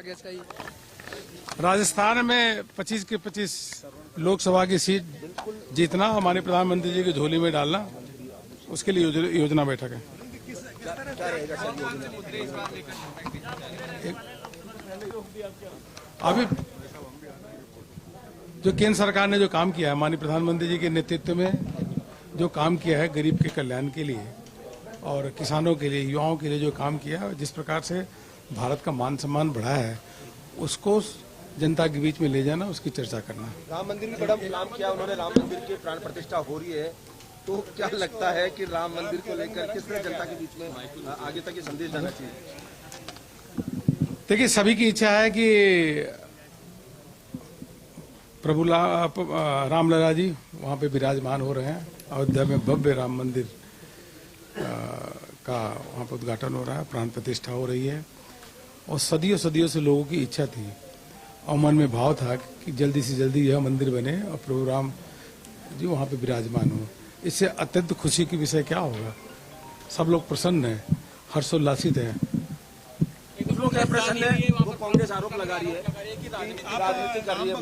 आगे इसका ही राजस्थान में 25 की 25 लोकसभा की सीट जीतना हमारे प्रधानमंत्री जी की झोली में डालना, उसके लिए योजना बैठक है। अभी जो केंद्र सरकार ने जो काम किया है, माननीय प्रधानमंत्री जी के नेतृत्व में जो काम किया है गरीब के कल्याण के लिए और किसानों के लिए, युवाओं के लिए जो काम किया है, जिस प्रकार से भारत का मान सम्मान बढ़ा है, उसको जनता के बीच में ले जाना, उसकी चर्चा करना। राम मंदिर भी बड़ा काम किया उन्होंने, राम मंदिर की प्राण प्रतिष्ठा हो रही है, तो क्या लगता है कि राम मंदिर को लेकर किस तरह जनता के बीच में आगे तक ये संदेश जाना चाहिए? देखिए, सभी की इच्छा है कि प्रभु रामलला जी वहाँ पे विराजमान हो रहे हैं। अयोध्या में भव्य राम मंदिर का वहाँ पर उद्घाटन हो रहा है, प्राण प्रतिष्ठा हो रही है और सदियों सदियों से लोगों की इच्छा थी और मन में भाव था कि जल्दी से जल्दी यह मंदिर बने और प्रभु राम जी वहाँ पे विराजमान हो। इससे अत्यंत खुशी की विषय क्या होगा? सब लोग प्रसन्न हैं, हर्षोल्लासित हैं। कुछ लोग है प्रसन्न है, वो कांग्रेस आरोप लगा रही है कि राजनीति कर रही है।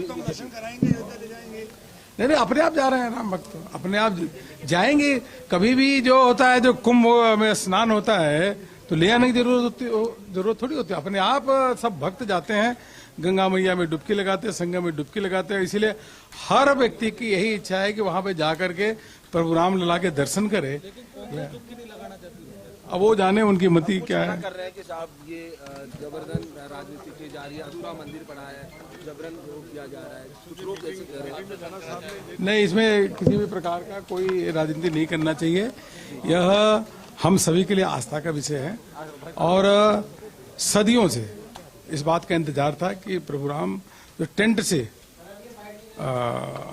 नहीं, अपने आप जा रहे हैं राम भक्त, अपने आप जाएंगे। कभी भी जो होता है, जो कुंभ में स्नान होता है, तो ले आने की जरूरत थोड़ी होती है। अपने आप सब भक्त जाते हैं, गंगा मैया में डुबकी लगाते हैं, संगम में डुबकी लगाते हैं। इसीलिए हर व्यक्ति की यही इच्छा है कि वहां पे जाकर के प्रभु रामलला के दर्शन करे। अब वो जाने उनकी मति क्या है। कर रहे हैं कि साहब ये जबरदन राजनीति की जा रही है, अधूरा मंदिर पड़ा है, जबरन रोक दिया जा रहा है, कुछ लोग ऐसे कह रहे हैं। नहीं, इसमें किसी भी प्रकार का कोई राजनीति नहीं करना चाहिए। यह हम सभी के लिए आस्था का विषय है और सदियों से इस बात का इंतजार था कि प्रभु राम जो टेंट से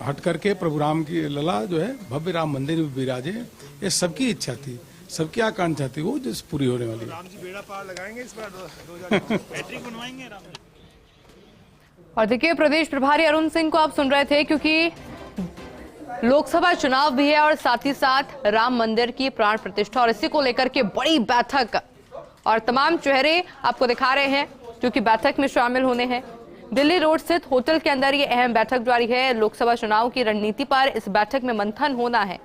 हट करके प्रभु राम की लला जो है भव्य राम मंदिर में विराजे। ये सबकी इच्छा थी, सबकी आकांक्षा थी, वो जिस पूरी होने वाली है। राम जी बेड़ा पार लगाएंगे इस बार 2000 हैट्रिक बनवाएंगे राम जी। और देखिए, प्रदेश प्रभारी अरुण सिंह को आप सुन रहे थे, क्योंकि लोकसभा चुनाव भी है और साथ ही साथ राम मंदिर की प्राण प्रतिष्ठा और इसी को लेकर के बड़ी बैठक और तमाम चेहरे आपको दिखा रहे हैं जो कि बैठक में शामिल होने हैं। दिल्ली रोड स्थित होटल के अंदर ये अहम बैठक जारी है। लोकसभा चुनाव की रणनीति पर इस बैठक में मंथन होना है।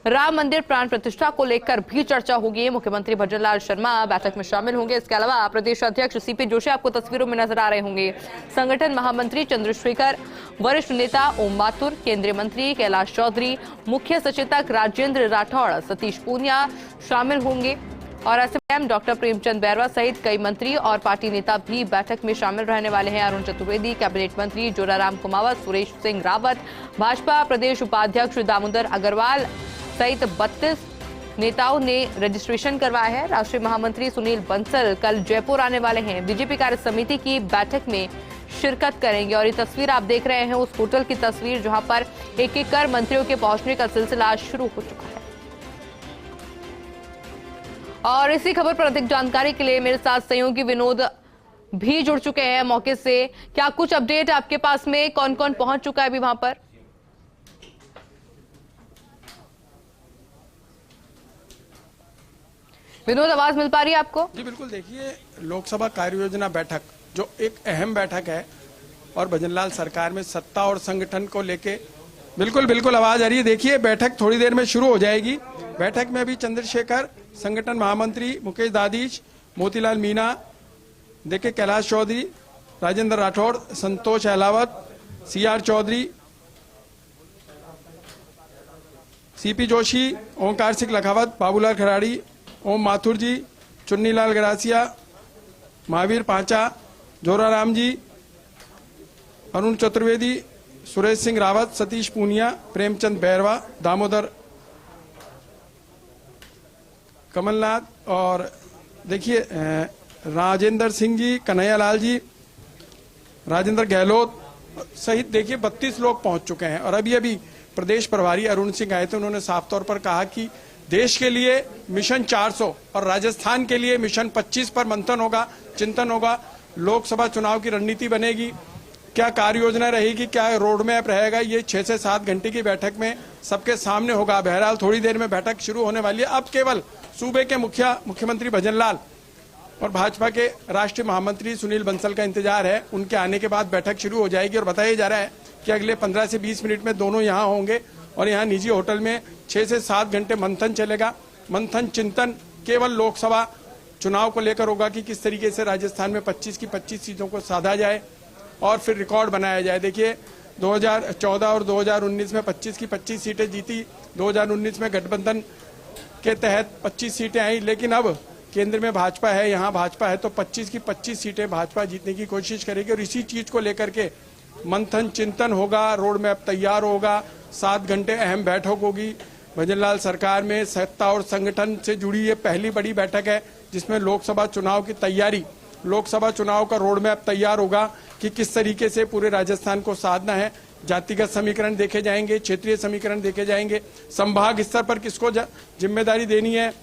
राम मंदिर प्राण प्रतिष्ठा को लेकर भी चर्चा होगी। मुख्यमंत्री भजनलाल शर्मा बैठक में शामिल होंगे। इसके अलावा प्रदेश अध्यक्ष सीपी जोशी आपको तस्वीरों में नजर आ रहे होंगे। संगठन महामंत्री चंद्रशेखर, वरिष्ठ नेता ओम माथुर, केंद्रीय मंत्री कैलाश चौधरी, मुख्य सचेतक राजेंद्र राठौड़, सतीश पूनिया शामिल होंगे और एसएम डॉक्टर प्रेमचंद बैरवा सहित कई मंत्री और पार्टी नेता भी बैठक में शामिल रहने वाले हैं। अरुण चतुर्वेदी, कैबिनेट मंत्री जोराराम कुमावत, सुरेश सिंह रावत, भाजपा प्रदेश उपाध्यक्ष दामोदर अग्रवाल सहित 32 नेताओं ने रजिस्ट्रेशन करवाया है। राष्ट्रीय महामंत्री सुनील बंसल कल जयपुर आने वाले हैं। बीजेपी कार्य समिति की बैठक में शिरकत करेंगे और ये तस्वीर आप देख रहे हैं उस होटल की तस्वीर जहां पर एक एक कर मंत्रियों के पहुंचने का सिलसिला शुरू हो चुका है। और इसी खबर पर अधिक जानकारी के लिए मेरे साथ सहयोगी विनोद भी जुड़ चुके हैं मौके से। क्या कुछ अपडेट आपके पास में, कौन कौन पहुंच चुका है अभी वहां पर? विनोद, आवाज मिल पा रही है आपको? जी बिल्कुल। देखिए, लोकसभा कार्य योजना बैठक जो एक अहम बैठक है और भजनलाल सरकार में सत्ता और संगठन को लेके बिल्कुल आवाज आ रही है। देखिए, बैठक थोड़ी देर में शुरू हो जाएगी। बैठक में अभी चंद्रशेखर, संगठन महामंत्री मुकेश दादीज, मोतीलाल मीणा, देखिए कैलाश चौधरी, राजेंद्र राठौड़, संतोष अहलावत, सीआर चौधरी, सीपी जोशी, ओंकार सिंह लखावत, बाबूलाल खराड़ी, ओम माथुर जी, चुन्नीलाल गरासिया, महावीर पांचा, जोराराम जी, अरुण चतुर्वेदी, सुरेश सिंह रावत, सतीश पूनिया, प्रेमचंद बैरवा, दामोदर कमलनाथ और देखिए राजेंद्र सिंह जी, कन्हैयालाल जी, राजेंद्र गहलोत सहित देखिए 32 लोग पहुंच चुके हैं। और अभी प्रदेश प्रभारी अरुण सिंह आए थे, उन्होंने साफ तौर पर कहा कि देश के लिए मिशन 400 और राजस्थान के लिए मिशन 25 पर मंथन होगा, चिंतन होगा। लोकसभा चुनाव की रणनीति बनेगी, क्या कार्य योजना रहेगी, क्या रोड मैप रहेगा, ये 6 से 7 घंटे की बैठक में सबके सामने होगा। बहरहाल थोड़ी देर में बैठक शुरू होने वाली है। अब केवल सूबे के मुख्यमंत्री भजनलाल और भाजपा के राष्ट्रीय महामंत्री सुनील बंसल का इंतजार है। उनके आने के बाद बैठक शुरू हो जाएगी और बताया जा रहा है कि अगले 15 से 20 मिनट में दोनों यहाँ होंगे और यहाँ निजी होटल में 6 से 7 घंटे मंथन चलेगा। मंथन चिंतन केवल लोकसभा चुनाव को लेकर होगा कि किस तरीके से राजस्थान में 25 की 25 सीटों को साधा जाए और फिर रिकॉर्ड बनाया जाए। देखिए 2014 और 2019 में 25 की 25 सीटें जीती। 2019 में गठबंधन के तहत 25 सीटें आई, लेकिन अब केंद्र में भाजपा है, यहाँ भाजपा है, तो 25 की 25 सीटें भाजपा जीतने की कोशिश करेगी और इसी चीज को लेकर के मंथन चिंतन होगा, रोड मैप तैयार होगा, 7 घंटे अहम बैठक होगी। भजनलाल सरकार में सत्ता और संगठन से जुड़ी ये पहली बड़ी बैठक है जिसमें लोकसभा चुनाव की तैयारी, लोकसभा चुनाव का रोड मैप तैयार होगा कि किस तरीके से पूरे राजस्थान को साधना है। जातिगत समीकरण देखे जाएंगे, क्षेत्रीय समीकरण देखे जाएंगे, संभाग स्तर पर किसको जिम्मेदारी देनी है,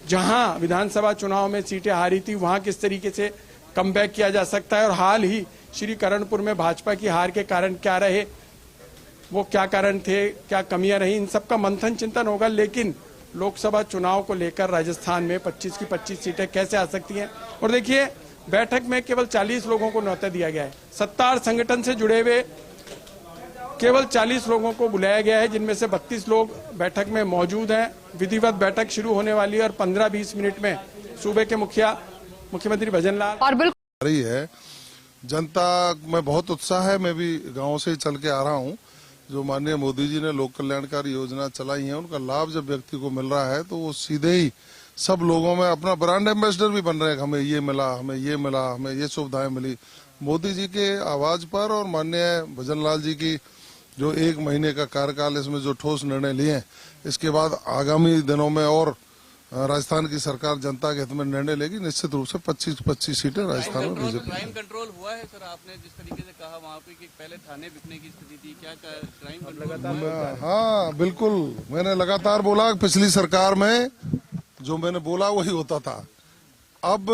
जहां विधानसभा चुनाव में सीटें हारी थी वहां किस तरीके से कमबैक किया जा सकता है और हाल ही श्री करणपुर में भाजपा की हार के कारण क्या रहे, वो क्या कारण थे, क्या कमियां रही, इन सब का मंथन चिंतन होगा। लेकिन लोकसभा चुनाव को लेकर राजस्थान में 25 की 25 सीटें कैसे आ सकती हैं। और देखिए बैठक में केवल 40 लोगों को न्योता दिया गया है। सत्ता और संगठन से जुड़े हुए केवल 40 लोगों को बुलाया गया है, जिनमें से 32 लोग बैठक में मौजूद हैं। विधिवत बैठक शुरू होने वाली है और 15-20 मिनट में सूबे के मुख्यमंत्री भजनलाल और बिल्कुल रही है। जनता में बहुत उत्साह है। मैं भी गांव से ही चल के आ रहा हूं। जो माननीय मोदी जी ने लोक कल्याणकारी योजना चलाई है उनका लाभ जब व्यक्ति को मिल रहा है तो वो सीधे ही सब लोगों में अपना ब्रांड एम्बेसडर भी बन रहे हैं। हमें ये मिला, हमें ये मिला, हमें ये सुविधाएं मिली। मोदी जी के आवाज पर और माननीय भजनलाल जी की जो 1 महीने का कार्यकाल इसमें जो ठोस निर्णय लिए हैं, इसके बाद आगामी दिनों में और राजस्थान की सरकार जनता के हित में निर्णय लेगी। निश्चित रूप से 25 सीटें राजस्थान में बीजेपी। क्राइम कंट्रोल हुआ है सर, आपने जिस तरीके से कहा वहाँ पे कि पहले थाने बिकने की स्थिति थी, क्या क्राइम कंट्रोल? हाँ बिल्कुल, मैंने लगातार बोला पिछली सरकार में जो मैंने बोला वही होता था। अब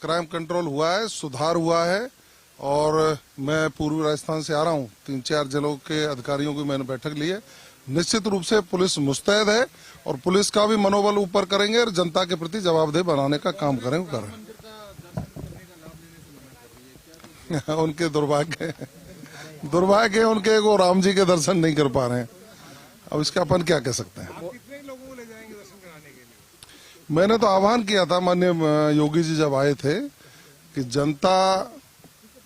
क्राइम कंट्रोल हुआ है, सुधार हुआ है और मैं पूर्वी राजस्थान से आ रहा हूँ। 3-4 जिलों के अधिकारियों की मैंने बैठक ली है। निश्चित रूप से पुलिस मुस्तैद है और पुलिस का भी मनोबल ऊपर करेंगे और जनता के प्रति जवाबदेह बनाने का काम करेंगे। उनके दुर्भाग्य उनके वो राम जी के दर्शन नहीं कर पा रहे हैं। अब इसका अपन क्या कह सकते हैं। मैंने तो आह्वान किया था माननीय योगी जी जब आए थे कि जनता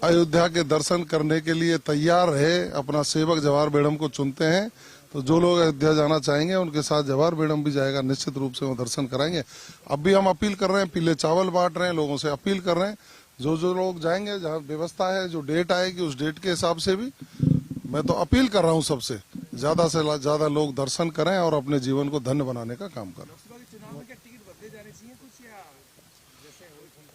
अयोध्या के दर्शन करने के लिए तैयार रहे, अपना सेवक जवाहर बेगम को चुनते हैं, तो जो लोग अयोध्या जाना चाहेंगे उनके साथ जवाहर बेगम भी जाएगा। निश्चित रूप से वो दर्शन कराएंगे। अब भी हम अपील कर रहे हैं, पीले चावल बांट रहे हैं, लोगों से अपील कर रहे हैं। जो लोग जाएंगे, जहाँ व्यवस्था है, जो डेट आएगी उस डेट के हिसाब से भी मैं तो अपील कर रहा हूँ सबसे ज्यादा से ज्यादा लोग दर्शन करें और अपने जीवन को धन्य बनाने का काम करें।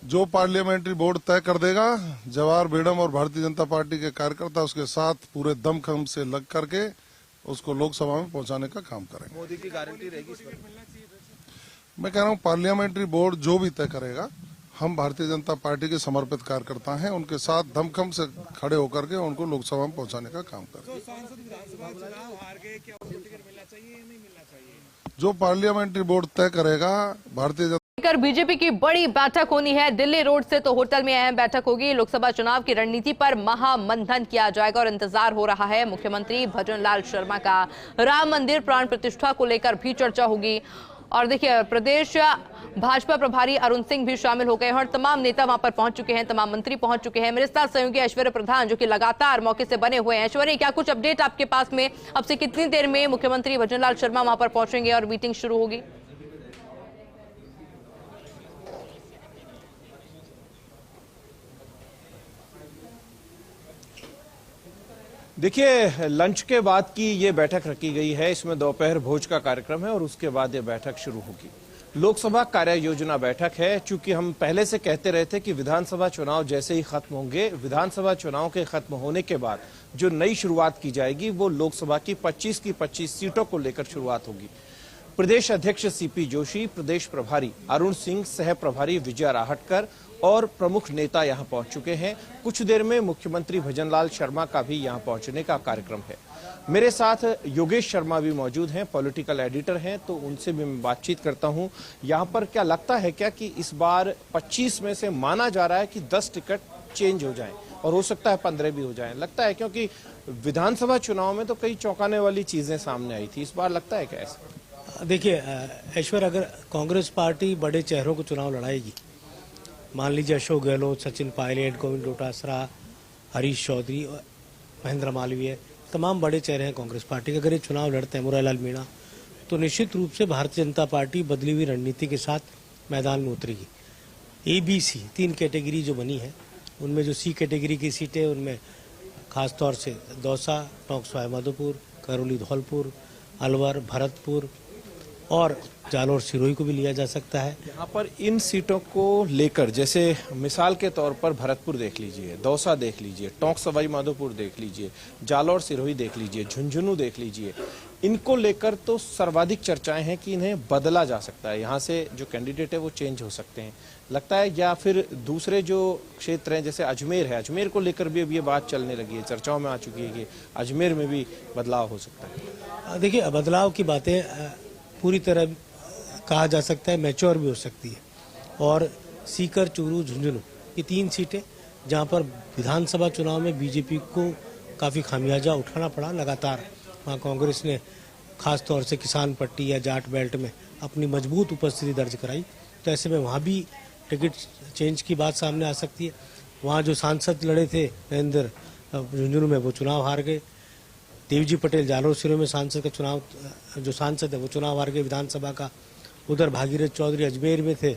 जो पार्लियामेंट्री बोर्ड तय कर देगा, जवाहर बेगम और भारतीय जनता पार्टी के कार्यकर्ता उसके साथ पूरे दमखम से लग करके उसको लोकसभा में पहुंचाने का काम करेंगे। मोदी की गारंटी रहेगी इस पर? मैं कह रहा हूं पार्लियामेंट्री बोर्ड जो भी तय करेगा, हम भारतीय जनता पार्टी के समर्पित कार्यकर्ता हैं, उनके साथ दमखम से खड़े होकर के उनको लोकसभा में पहुंचाने का काम करेंगे। जो पार्लियामेंट्री बोर्ड तय करेगा, भारतीय बीजेपी की बड़ी बैठक होनी है। दिल्ली रोड से तो होटल में अहम बैठक होगी। लोकसभा चुनाव की रणनीति पर महामंथन किया जाएगा और इंतजार हो रहा है मुख्यमंत्री भजनलाल शर्मा का। राम मंदिर प्राण प्रतिष्ठा को लेकर भी चर्चा होगी। और देखिए प्रदेश भाजपा प्रभारी अरुण सिंह भी शामिल हो गए हैं और तमाम नेता वहां पर पहुंच चुके हैं, तमाम मंत्री पहुंच चुके हैं। मेरे साथ सहयोगी ऐश्वर्य प्रधान जो कि लगातार मौके से बने हुए हैं। ऐश्वर्य, क्या कुछ अपडेट आपके पास में? अब से कितनी देर में मुख्यमंत्री भजनलाल शर्मा वहां पर पहुंचेंगे और मीटिंग शुरू होगी? देखिए, लंच के बाद की ये बैठक रखी गई है। इसमें दोपहर भोज का कार्यक्रम है और उसके बाद ये बैठक शुरू होगी। लोकसभा कार्य योजना बैठक है। चूंकि हम पहले से कहते रहे थे कि विधानसभा चुनाव जैसे ही खत्म होंगे, विधानसभा चुनाव के खत्म होने के बाद जो नई शुरुआत की जाएगी वो लोकसभा की 25 सीटों को लेकर शुरुआत होगी। प्रदेश अध्यक्ष सीपी जोशी, प्रदेश प्रभारी अरुण सिंह, सह प्रभारी विजय राहटकर और प्रमुख नेता यहां पहुंच चुके हैं। कुछ देर में मुख्यमंत्री भजनलाल शर्मा का भी यहां पहुंचने का कार्यक्रम है। मेरे साथ योगेश शर्मा भी मौजूद हैं, पॉलिटिकल एडिटर हैं, तो उनसे भी मैं बातचीत करता हूं। यहां पर क्या लगता है क्या कि इस बार 25 में से माना जा रहा है कि 10 टिकट चेंज हो जाएं और हो सकता है 15 भी हो जाएं? लगता है, क्योंकि विधानसभा चुनाव में तो कई चौंकाने वाली चीजें सामने आई थी, इस बार लगता है क्या ऐसा? देखिए ऐश्वर, अगर कांग्रेस पार्टी बड़े चेहरों को चुनाव लड़ाएगी, मान लीजिए अशोक गहलोत, सचिन पायलट, गोविंद डोटासरा, हरीश चौधरी, महेंद्र मालवीय, तमाम बड़े चेहरे हैं कांग्रेस पार्टी के, अगर ये चुनाव लड़ते हैं, मुरारीलाल मीणा, तो निश्चित रूप से भारतीय जनता पार्टी बदली हुई रणनीति के साथ मैदान में उतरेगी। ABC 3 कैटेगरी जो बनी है, उनमें जो C कैटेगरी की सीटें, उनमें खासतौर से दौसा, टोंक सवाई माधोपुर, करौली धौलपुर, अलवर, भरतपुर और जालौर सिरोही को भी लिया जा सकता है। यहाँ पर इन सीटों को लेकर, जैसे मिसाल के तौर पर भरतपुर देख लीजिए, दौसा देख लीजिए, टोंक सवाई माधोपुर देख लीजिए, जालौर सिरोही देख लीजिए, झुंझुनू देख लीजिए, इनको लेकर तो सर्वाधिक चर्चाएं हैं कि इन्हें बदला जा सकता है, यहाँ से जो कैंडिडेट है वो चेंज हो सकते हैं, लगता है। या फिर दूसरे जो क्षेत्र हैं जैसे अजमेर है, अजमेर को लेकर भी अब ये बात चलने लगी है, चर्चाओं में आ चुकी है कि अजमेर में भी बदलाव हो सकता है। देखिए, बदलाव की बातें पूरी तरह कहा जा सकता है मैच्योर भी हो सकती है, और सीकर, चूरू, झुंझुनू, ये 3 सीटें जहां पर विधानसभा चुनाव में बीजेपी को काफ़ी खामियाजा उठाना पड़ा लगातार। वहाँ कांग्रेस ने खास तौर से किसान पट्टी या जाट बेल्ट में अपनी मजबूत उपस्थिति दर्ज कराई, तो ऐसे में वहाँ भी टिकट चेंज की बात सामने आ सकती है। वहाँ जो सांसद लड़े थे नरेंद्र झुंझुनू में, वो चुनाव हार गए। देवजी पटेल जालौर सिरोही में सांसद का चुनाव, जो सांसद है वो चुनाव हार गए विधानसभा का। उधर भागीरथ चौधरी अजमेर में थे,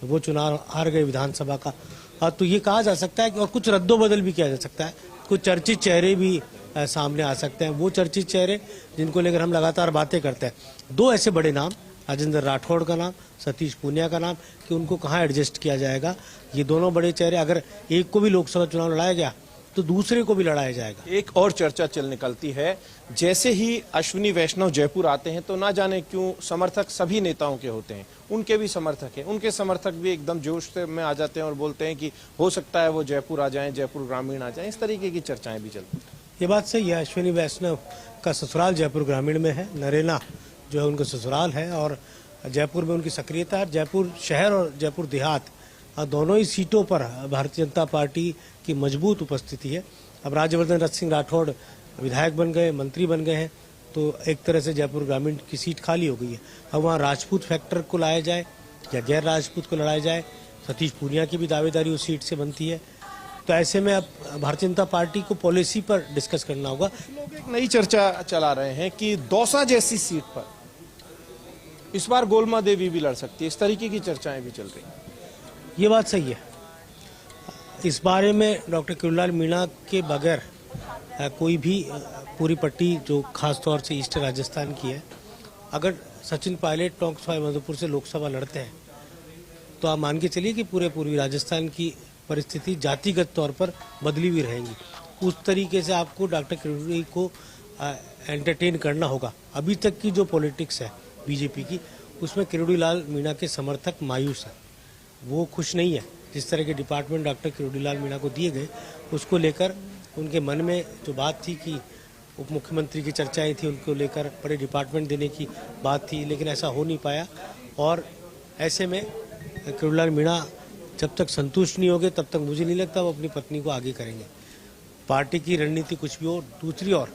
वो चुनाव हार गए विधानसभा का। तो ये कहा जा सकता है कि और कुछ रद्दोबदल भी किया जा सकता है, कुछ चर्चित चेहरे भी सामने आ सकते हैं। वो चर्चित चेहरे जिनको लेकर हम लगातार बातें करते हैं, 2 ऐसे बड़े नाम, राजेंद्र राठौड़ का नाम, सतीश पूनिया का नाम, कि उनको कहाँ एडजस्ट किया जाएगा। ये दोनों बड़े चेहरे, अगर एक को भी लोकसभा चुनाव लड़ाया गया तो दूसरे को भी लड़ाया जाएगा। एक और चर्चा चल निकलती है, जैसे ही अश्विनी वैष्णव जयपुर आते हैं तो ना जाने क्यों समर्थक सभी नेताओं के होते हैं, उनके भी समर्थक हैं, उनके समर्थक भी एकदम जोश में आ जाते हैं और बोलते हैं कि हो सकता है वो जयपुर आ जाएं, जयपुर ग्रामीण आ जाएं, इस तरीके की चर्चाएं भी चलती हैं। ये बात सही है, अश्विनी वैष्णव का ससुराल जयपुर ग्रामीण में है, नरेला जो है उनका ससुराल है, और जयपुर में उनकी सक्रियता है। जयपुर शहर और जयपुर देहात दोनों ही सीटों पर भारतीय जनता पार्टी की मजबूत उपस्थिति है। अब राज्यवर्धन सिंह राठौड़ विधायक बन गए, मंत्री बन गए हैं, तो एक तरह से जयपुर ग्रामीण की सीट खाली हो गई है। अब वहाँ राजपूत फैक्टर को लाया जाए या गैर राजपूत को लड़ाया जाए, सतीश पूनिया की भी दावेदारी उस सीट से बनती है। तो ऐसे में अब भारतीय जनता पार्टी को पॉलिसी पर डिस्कस करना होगा। लोग एक नई चर्चा चला रहे हैं कि दौसा जैसी सीट पर इस बार गोलमा देवी भी लड़ सकती है, इस तरीके की चर्चाएं भी चल रही हैं। ये बात सही है। इस बारे में डॉक्टर किरोड़ीलाल मीणा के बगैर कोई भी पूरी पट्टी जो खास तौर से ईस्ट राजस्थान की है, अगर सचिन पायलट टोंक सवाई माधोपुर से लोकसभा लड़ते हैं तो आप मान के चलिए कि पूरे पूर्वी राजस्थान की परिस्थिति जातिगत तौर पर बदली हुई रहेंगी। उस तरीके से आपको डॉक्टर किरोड़ी को एंटरटेन करना होगा। अभी तक की जो पॉलिटिक्स है बीजेपी की, उसमें किरोड़ीलाल मीणा के समर्थक मायूस हैं, वो खुश नहीं है। जिस तरह के डिपार्टमेंट डॉक्टर किरोड़ीलाल मीणा को दिए गए, उसको लेकर उनके मन में जो बात थी कि उप मुख्यमंत्री की चर्चाएं थी, उनको लेकर बड़े डिपार्टमेंट देने की बात थी, लेकिन ऐसा हो नहीं पाया। और ऐसे में किरोड़ीलाल मीणा जब तक संतुष्ट नहीं होंगे तब तक मुझे नहीं लगता वो अपनी पत्नी को आगे करेंगे। पार्टी की रणनीति कुछ भी हो। दूसरी ओर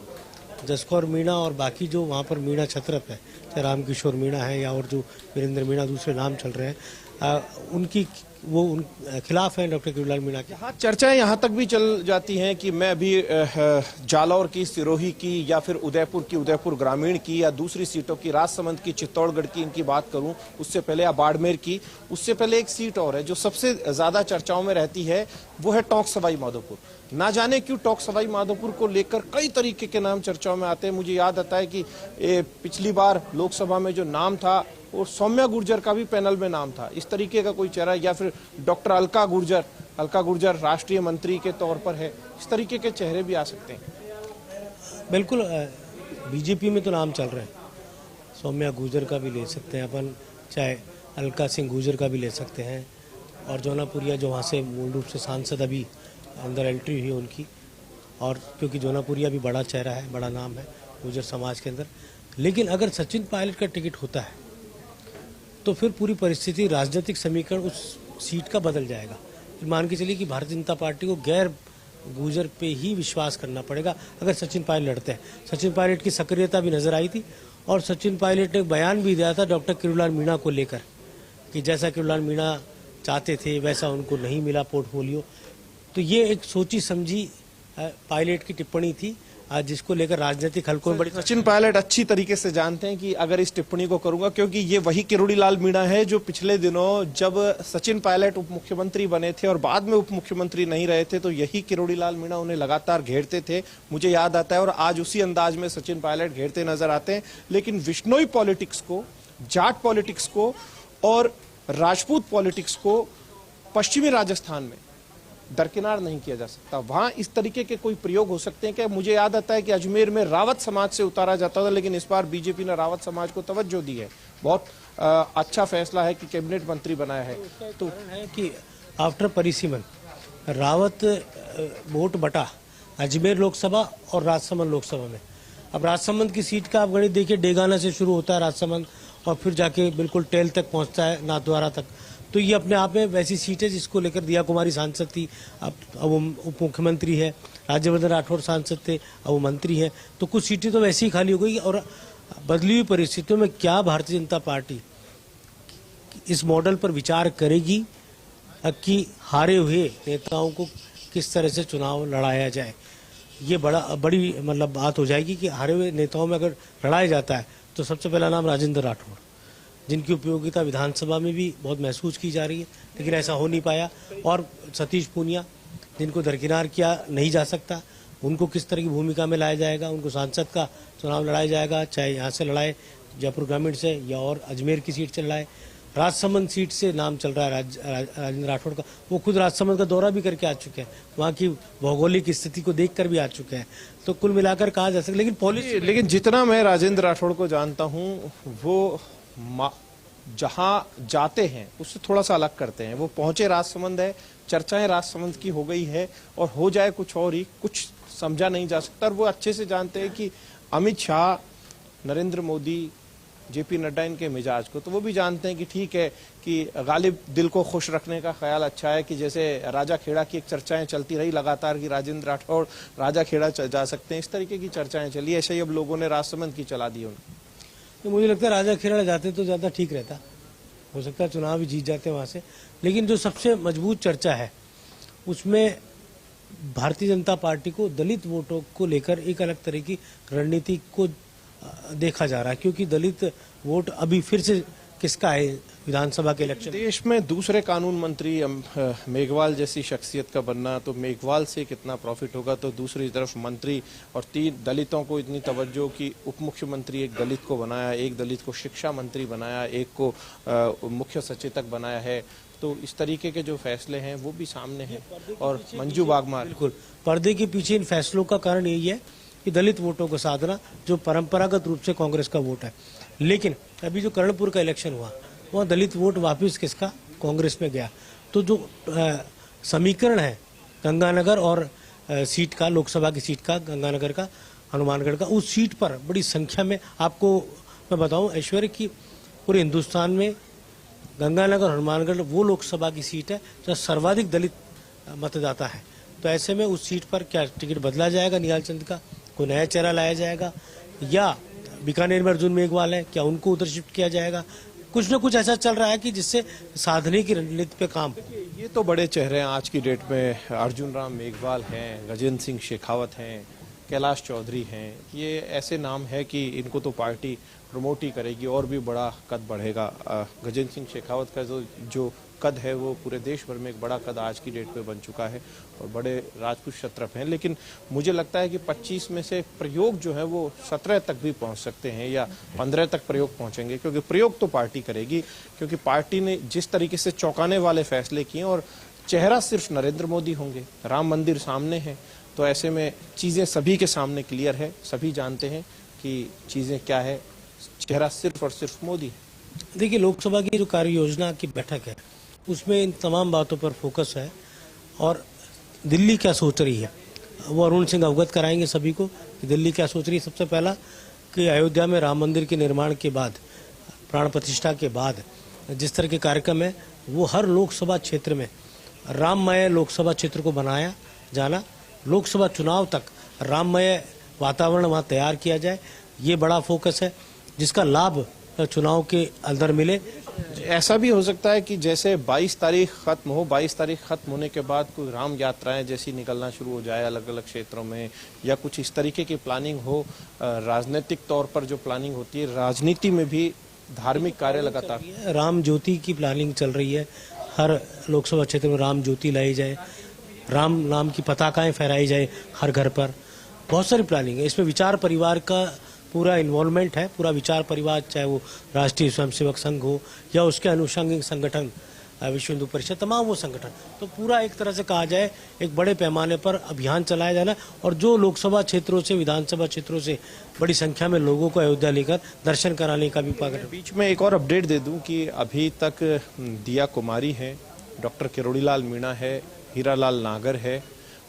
जसकौर मीणा और बाकी जो वहाँ पर मीणा छत्रप है, चाहे रामकिशोर मीणा है या और जो वीरेंद्र मीणा दूसरे नाम चल रहे हैं, उनकी वो खिलाफ है डॉक्टर किरोड़ीलाल मीणा के। हाँ, चर्चाएं यहाँ तक भी चल जाती हैं कि मैं अभी जालौर की, सिरोही की, या फिर उदयपुर की, उदयपुर ग्रामीण की, या दूसरी सीटों की, राजसमंद की, चित्तौड़गढ़ की, इनकी बात करूं, उससे पहले या बाड़मेर की, उससे पहले एक सीट और है जो सबसे ज्यादा चर्चाओं में रहती है, वो है टोंक सवाई माधोपुर। ना जाने क्यों टोंक सवाई माधोपुर को लेकर कई तरीके के नाम चर्चाओं में आते हैं। मुझे याद आता है कि पिछली बार लोकसभा में जो नाम था और सौम्या गुर्जर का भी पैनल में नाम था, इस तरीके का कोई चेहरा, या फिर डॉक्टर अलका गुर्जर राष्ट्रीय मंत्री के तौर पर है, इस तरीके के चेहरे भी आ सकते हैं। बिल्कुल, बीजेपी में तो नाम चल रहे हैं, सौम्या गुर्जर का भी ले सकते हैं अपन, चाहे अलका सिंह गुर्जर का भी ले सकते हैं, और जौनापुरिया जो वहाँ से मूल रूप से सांसद अभी अंदर एंट्री हुई उनकी, और क्योंकि जौनापुरिया भी बड़ा चेहरा है, बड़ा नाम है, गुर्जर समाज के अंदर। लेकिन अगर सचिन पायलट का टिकट होता है तो फिर पूरी परिस्थिति, राजनीतिक समीकरण उस सीट का बदल जाएगा। फिर मान के चलिए कि भारतीय जनता पार्टी को गैर गुर्जर पे ही विश्वास करना पड़ेगा अगर सचिन पायलट लड़ते हैं। सचिन पायलट की सक्रियता भी नजर आई थी और सचिन पायलट ने एक बयान भी दिया था डॉक्टर किरोड़ीलाल मीणा को लेकर कि जैसा किरोड़ीलाल मीणा चाहते थे वैसा उनको नहीं मिला पोर्टफोलियो। तो ये एक सोची समझी पायलट की टिप्पणी थी जिसको लेकर राजनीतिक हलकों में बड़ी। सचिन पायलट अच्छी तरीके से जानते हैं कि अगर इस टिप्पणी को करूंगा, क्योंकि ये वही किरोड़ीलाल मीणा है जो पिछले दिनों जब सचिन पायलट उप मुख्यमंत्री बने थे और बाद में उप मुख्यमंत्री नहीं रहे थे तो यही किरोड़ीलाल मीणा उन्हें लगातार घेरते थे, मुझे याद आता है। और आज उसी अंदाज में सचिन पायलट घेरते नजर आते हैं। लेकिन विश्नोई पॉलिटिक्स को, जाट पॉलिटिक्स को और राजपूत पॉलिटिक्स को पश्चिमी राजस्थान में दरकिनार नहीं किया जा सकता। वहां इस तरीके के कोई प्रयोग हो सकते हैं कि मुझे याद आता है कि अजमेर में रावत समाज से उतारा जाता था, लेकिन इस बार बीजेपी ने रावत समाज को तवज्जो दी है। बहुत अच्छा फैसला है कि कैबिनेट मंत्री बनाया है। तो है कि आफ्टर परिसीमन रावत वोट बटा अजमेर लोकसभा और राजसमंद लोकसभा में। अब राजसमंद की सीट का आप गणित देखिए, डेगाना से शुरू होता है राजसमंद और फिर जाके बिल्कुल टेल तक पहुंचता है, नाथद्वारा तक। तो ये अपने आप में वैसी सीट है जिसको लेकर दिया कुमारी सांसद थी, अब वो उप मुख्यमंत्री है, राज्यवर्धन राठौड़ सांसद थे, अब वो मंत्री है। तो कुछ सीटें तो वैसे ही खाली हो गई। और बदली हुई परिस्थितियों में क्या भारतीय जनता पार्टी इस मॉडल पर विचार करेगी कि हारे हुए नेताओं को किस तरह से चुनाव लड़ाया जाए। ये बड़ी मतलब बात हो जाएगी कि हारे हुए नेताओं में अगर लड़ाया जाता है तो सबसे पहला नाम राजेंद्र राठौड़, जिनकी उपयोगिता विधानसभा में भी बहुत महसूस की जा रही है, लेकिन ऐसा हो नहीं पाया। और सतीश पूनिया, जिनको दरकिनार किया नहीं जा सकता, उनको किस तरह की भूमिका में लाया जाएगा, उनको सांसद का चुनाव लड़ाया जाएगा, चाहे यहाँ से लड़ाए जयपुर ग्रामीण से या और अजमेर की सीट से लड़ाए। राजसमंद सीट से नाम चल रहा है राजेंद्र राठौड़ का। वो खुद राजसमंद का दौरा भी करके आ चुके हैं, वहाँ की भौगोलिक स्थिति को देखकर भी आ चुके हैं। तो कुल मिलाकर कहा जा सकता, लेकिन पॉलिसी, लेकिन जितना मैं राजेंद्र राठौड़ को जानता हूँ वो जहां जाते हैं उससे थोड़ा सा अलग करते हैं। वो पहुंचे राजसमंद है, चर्चाएं राजसमंद की हो गई है और हो जाए कुछ और ही, कुछ समझा नहीं जा सकता। और वो अच्छे से जानते हैं कि अमित शाह, नरेंद्र मोदी, जेपी नड्डा इनके मिजाज को, तो वो भी जानते हैं कि ठीक है कि गालिब दिल को खुश रखने का ख्याल अच्छा है। कि जैसे राजा खेड़ा की एक चर्चाएं चलती रही लगातार कि राजेंद्र राठौड़ राजा खेड़ा जा सकते हैं, इस तरीके की चर्चाएं चली, ऐसे ही अब लोगों ने राजसमंद की चला दी उन्हें। तो मुझे लगता है राजा खेड़ा जाते तो ज़्यादा ठीक रहता, हो सकता है चुनाव भी जीत जाते वहाँ से। लेकिन जो सबसे मजबूत चर्चा है उसमें भारतीय जनता पार्टी को दलित वोटों को लेकर एक अलग तरह की रणनीति को देखा जा रहा है, क्योंकि दलित वोट अभी फिर से किसका है विधानसभा के इलेक्शन। देश में दूसरे कानून मंत्री मेघवाल जैसी शख्सियत का बनना, तो मेघवाल से कितना प्रॉफिट होगा। तो दूसरी तरफ मंत्री और 3 दलितों को इतनी तवज्जो कि उप मुख्यमंत्री एक दलित को बनाया, एक दलित को शिक्षा मंत्री बनाया, एक को मुख्य सचेतक बनाया है। तो इस तरीके के जो फैसले हैं वो भी सामने हैं। और मंजू बागमार, बिल्कुल पर्दे के पीछे इन फैसलों का कारण यही है कि दलित वोटों को साधना, जो परंपरागत रूप से कांग्रेस का वोट है। लेकिन अभी जो कर्णपुर का इलेक्शन हुआ वहाँ दलित वोट वापस किसका, कांग्रेस में गया। तो जो समीकरण है गंगानगर और सीट का, लोकसभा की सीट का, गंगानगर का, हनुमानगढ़ का, उस सीट पर बड़ी संख्या में, आपको मैं बताऊं ऐश्वर्य की पूरे हिंदुस्तान में गंगानगर हनुमानगढ़ वो लोकसभा की सीट है जहाँ सर्वाधिक दलित मतदाता है। तो ऐसे में उस सीट पर क्या टिकट बदला जाएगा निहाल चंद का, कोई नया चेहरा लाया जाएगा, या बीकानेर में अर्जुन मेघवाल है क्या उनको उधर शिफ्ट किया जाएगा। कुछ न कुछ ऐसा चल रहा है कि जिससे साधने की रणनीति पे काम। ये तो बड़े चेहरे हैं आज की डेट में, अर्जुन राम मेघवाल हैं, गजेंद्र सिंह शेखावत हैं, कैलाश चौधरी हैं। ये ऐसे नाम है कि इनको तो पार्टी प्रमोट ही करेगी और भी बड़ा कद बढ़ेगा। गजेंद्र सिंह शेखावत का जो कद है वो पूरे देश भर में एक बड़ा कद आज की डेट पे बन चुका है और बड़े राजपूत क्षत्रप हैं। लेकिन मुझे लगता है कि 25 में से प्रयोग जो है वो 17 तक भी पहुंच सकते हैं या 15 तक प्रयोग पहुंचेंगे, क्योंकि प्रयोग तो पार्टी करेगी, क्योंकि पार्टी ने जिस तरीके से चौंकाने वाले फैसले किए और चेहरा सिर्फ नरेंद्र मोदी होंगे, राम मंदिर सामने है। तो ऐसे में चीजें सभी के सामने क्लियर है, सभी जानते हैं कि चीजें क्या है, चेहरा सिर्फ और सिर्फ मोदी है। देखिए, लोकसभा की जो कार्य योजना की बैठक है उसमें इन तमाम बातों पर फोकस है और दिल्ली क्या सोच रही है। वो अरुण सिंह अवगत कराएंगे सभी को कि दिल्ली क्या सोच रही है। सबसे पहला कि अयोध्या में राम मंदिर के निर्माण के बाद, प्राण प्रतिष्ठा के बाद जिस तरह के कार्यक्रम है, वो हर लोकसभा क्षेत्र में राममय लोकसभा क्षेत्र को बनाया जाना, लोकसभा चुनाव तक राममय वातावरण वहाँ तैयार किया जाए, ये बड़ा फोकस है, जिसका लाभ चुनाव के अंदर मिले। ऐसा भी हो सकता है कि जैसे 22 तारीख खत्म हो, 22 तारीख खत्म होने के बाद कोई राम यात्राएं जैसी निकलना शुरू हो जाए अलग अलग क्षेत्रों में, या कुछ इस तरीके की प्लानिंग हो। राजनीतिक तौर पर जो प्लानिंग होती है, राजनीति में भी धार्मिक कार्य लगातार, राम ज्योति की प्लानिंग चल रही है, हर लोकसभा क्षेत्र में राम ज्योति लाई जाए, राम नाम की पताकाएं फहराई जाए हर घर पर। बहुत सारी प्लानिंग है, इसमें विचार परिवार का पूरा इन्वॉल्वमेंट है। पूरा विचार परिवार, चाहे वो राष्ट्रीय स्वयंसेवक संघ हो या उसके अनुषंगिक संगठन विश्व हिंदू परिषद, तमाम वो संगठन, तो पूरा एक तरह से कहा जाए एक बड़े पैमाने पर अभियान चलाया जाना। और जो लोकसभा क्षेत्रों से, विधानसभा क्षेत्रों से बड़ी संख्या में लोगों को अयोध्या लेकर दर्शन कराने का भी पाकर। बीच में एक और अपडेट दे दूं कि अभी तक दिया कुमारी है, डॉक्टर किरोड़ीलाल मीणा है, हीरालाल नागर है,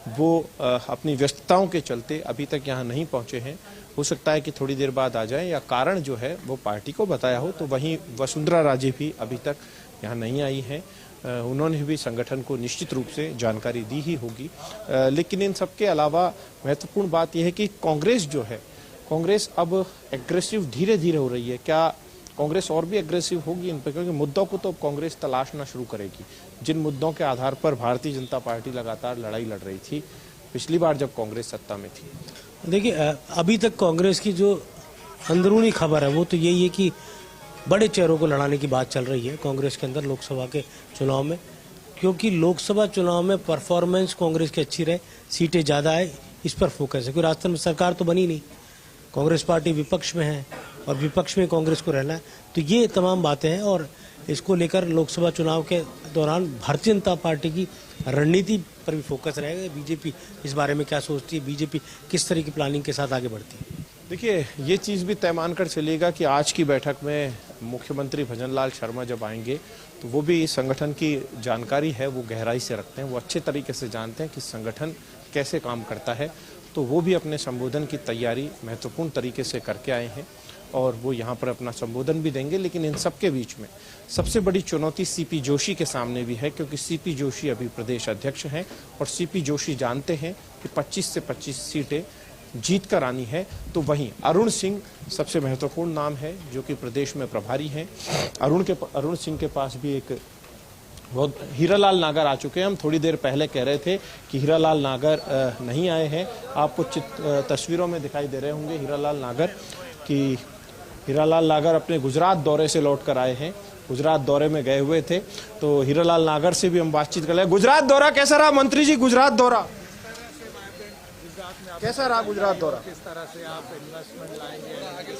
वो अपनी व्यस्तताओं के चलते अभी तक यहाँ नहीं पहुंचे हैं। हो सकता है कि थोड़ी देर बाद आ जाएं, या कारण जो है वो पार्टी को बताया हो। तो वहीं वसुंधरा राजे भी अभी तक यहाँ नहीं आई हैं, उन्होंने भी संगठन को निश्चित रूप से जानकारी दी ही होगी। लेकिन इन सब के अलावा महत्वपूर्ण बात यह है कि कांग्रेस जो है, कांग्रेस अब एग्रेसिव धीरे धीरे हो रही है। क्या कांग्रेस और भी एग्रेसिव होगी इन पर? क्योंकि मुद्दों को तो कांग्रेस तलाशना शुरू करेगी, जिन मुद्दों के आधार पर भारतीय जनता पार्टी लगातार लड़ाई लड़ रही थी पिछली बार जब कांग्रेस सत्ता में थी। देखिए, अभी तक कांग्रेस की जो अंदरूनी खबर है वो तो यही है कि बड़े चेहरों को लड़ाने की बात चल रही है कांग्रेस के अंदर लोकसभा के चुनाव में, क्योंकि लोकसभा चुनाव में परफॉर्मेंस कांग्रेस की अच्छी रहे, सीटें ज़्यादा है, इस पर फोकस है। क्योंकि राजस्थान में सरकार तो बनी नहीं, कांग्रेस पार्टी विपक्ष में है और विपक्ष में कांग्रेस को रहना है। तो ये तमाम बातें हैं और इसको लेकर लोकसभा चुनाव के दौरान भारतीय जनता पार्टी की रणनीति पर भी फोकस रहेगा। बीजेपी इस बारे में क्या सोचती है, बीजेपी किस तरह की प्लानिंग के साथ आगे बढ़ती है। देखिए, ये चीज़ भी तय मानकर चलेगा कि आज की बैठक में मुख्यमंत्री भजनलाल शर्मा जब आएंगे तो वो भी संगठन की जानकारी है वो गहराई से रखते हैं, वो अच्छे तरीके से जानते हैं कि संगठन कैसे काम करता है। तो वो भी अपने संबोधन की तैयारी महत्वपूर्ण तरीके से करके आए हैं और वो यहाँ पर अपना संबोधन भी देंगे। लेकिन इन सब के बीच में सबसे बड़ी चुनौती सीपी जोशी के सामने भी है, क्योंकि सीपी जोशी अभी प्रदेश अध्यक्ष हैं और सीपी जोशी जानते हैं कि 25 से 25 सीटें जीत कर आनी है। तो वहीं अरुण सिंह सबसे महत्वपूर्ण नाम है जो कि प्रदेश में प्रभारी हैं। अरुण सिंह के पास भी एक बहुत, हीरालाल नागर आ चुके हैं। हम थोड़ी देर पहले कह रहे थे कि हीरालाल नागर नहीं आए हैं, आपको तस्वीरों में दिखाई दे रहे होंगे हीरालाल नागर, कि हीरालाल नागर अपने गुजरात दौरे से लौट कर आए हैं, गुजरात दौरे में गए हुए थे। तो हीरालाल नागर से भी हम बातचीत कर रहे हैं। गुजरात दौरा कैसा रहा मंत्री जी? गुजरात दौरा कैसा रहा? गुजरात दौरा किस तरह से आप इन्वेस्टमेंट लाएंगे आगे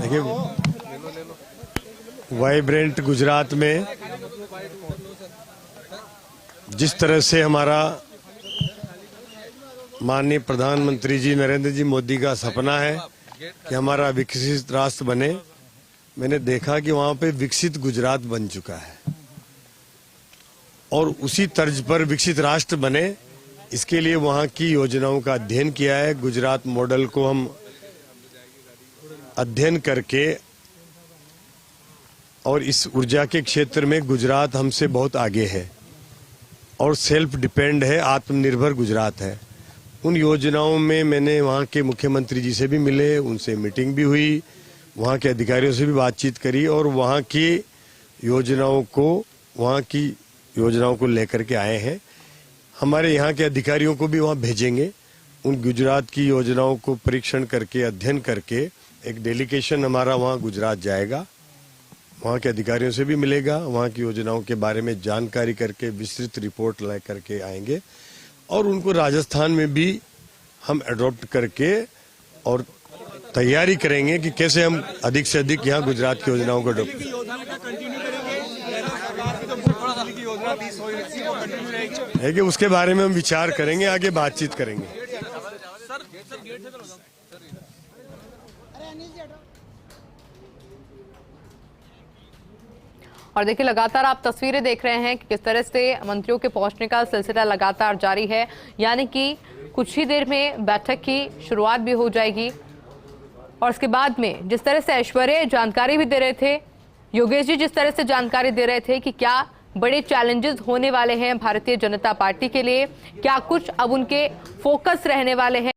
देखिए, वाइब्रेंट गुजरात में जिस तरह से हमारा माननीय प्रधानमंत्री जी नरेंद्र जी मोदी का सपना है कि हमारा विकसित राष्ट्र बने, मैंने देखा कि वहां पे विकसित गुजरात बन चुका है और उसी तर्ज पर विकसित राष्ट्र बने, इसके लिए वहां की योजनाओं का अध्ययन किया है। गुजरात मॉडल को हम अध्ययन करके, और इस ऊर्जा के क्षेत्र में गुजरात हमसे बहुत आगे है और सेल्फ डिपेंड है, आत्मनिर्भर गुजरात है। उन योजनाओं में मैंने वहाँ के मुख्यमंत्री जी से भी मिले, उनसे मीटिंग भी हुई, वहाँ के अधिकारियों से भी बातचीत करी और वहाँ की योजनाओं को लेकर के आए हैं। हमारे यहाँ के अधिकारियों को भी वहाँ भेजेंगे, उन गुजरात की योजनाओं को परीक्षण करके, अध्ययन करके एक डेलीगेशन हमारा वहाँ गुजरात जाएगा, वहाँ के अधिकारियों से भी मिलेगा, वहाँ की योजनाओं के बारे में जानकारी करके विस्तृत रिपोर्ट ला करके आएंगे और उनको राजस्थान में भी हम अडॉप्ट करके और तैयारी करेंगे कि कैसे हम अधिक से अधिक यहाँ गुजरात की योजनाओं को अडॉप्ट है कि उसके बारे में हम विचार करेंगे, आगे बातचीत करेंगे। और देखिए लगातार आप तस्वीरें देख रहे हैं कि किस तरह से मंत्रियों के पहुंचने का सिलसिला लगातार जारी है, यानी कि कुछ ही देर में बैठक की शुरुआत भी हो जाएगी। और इसके बाद में जिस तरह से ऐश्वर्य जानकारी भी दे रहे थे, योगेश जी जिस तरह से जानकारी दे रहे थे कि क्या बड़े चैलेंजेस होने वाले हैं भारतीय जनता पार्टी के लिए, क्या कुछ अब उनके फोकस रहने वाले हैं।